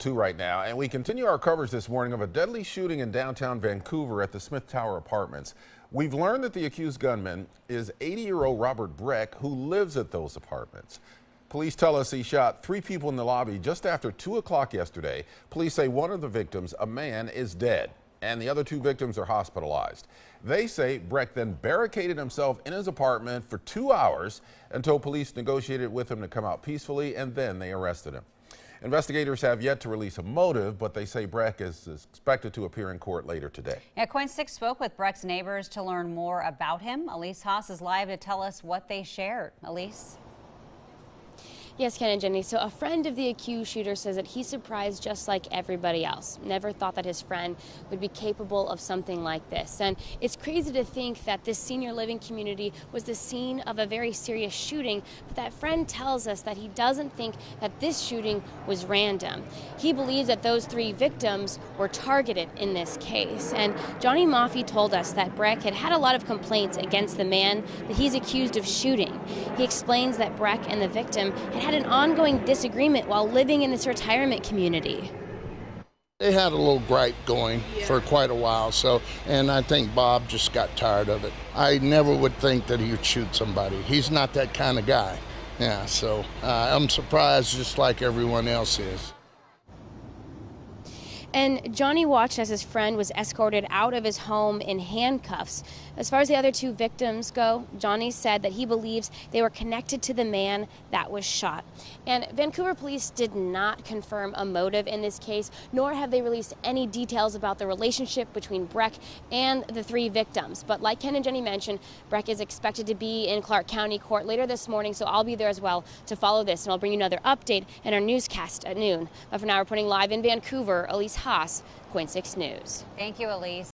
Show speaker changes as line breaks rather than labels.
2 right now, and we continue our coverage this morning of a deadly shooting in downtown Vancouver at the Smith Tower Apartments. We've learned that the accused gunman is 80-year-old Robert Breck, who lives at those apartments. Police tell us he shot 3 people in the lobby just after 2 o'clock yesterday. Police say one of the victims, a man, is dead, and the other 2 victims are hospitalized. They say Breck then barricaded himself in his apartment for 2 hours until police negotiated with him to come out peacefully, and then they arrested him. Investigators have yet to release a motive, but they say Breck is expected to appear in court later today.
Yeah, KOIN 6 spoke with Breck's neighbors to learn more about him. Elise Haas is live to tell us what they shared. Elise?
Yes, Ken and Jenny. So a friend of the accused shooter says that he's surprised just like everybody else. Never thought that his friend would be capable of something like this. And it's crazy to think that this senior living community was the scene of a very serious shooting. But that friend tells us that he doesn't think that this shooting was random. He believes that those 3 victims were targeted in this case. And Johnny Maffey told us that Breck had had a lot of complaints against the man that he's accused of shooting. He explains that Breck and the victim had an ongoing disagreement while living in this retirement community.
They had a little gripe going for quite a while, and I think Bob just got tired of it. I never would think that he would shoot somebody. He's not that kind of guy. Yeah, so I'm surprised just like everyone else is.
And Johnny watched as his friend was escorted out of his home in handcuffs. As far as the other 2 victims go, Johnny said that he believes they were connected to the man that was shot. And Vancouver police did not confirm a motive in this case, nor have they released any details about the relationship between Breck and the 3 victims. But like Ken and Jenny mentioned, Breck is expected to be in Clark County Court later this morning, so I'll be there as well to follow this, and I'll bring you another update in our newscast at noon. But for now, reporting live in Vancouver, Elise Haas, KOIN 6 News.
Thank you, Elise.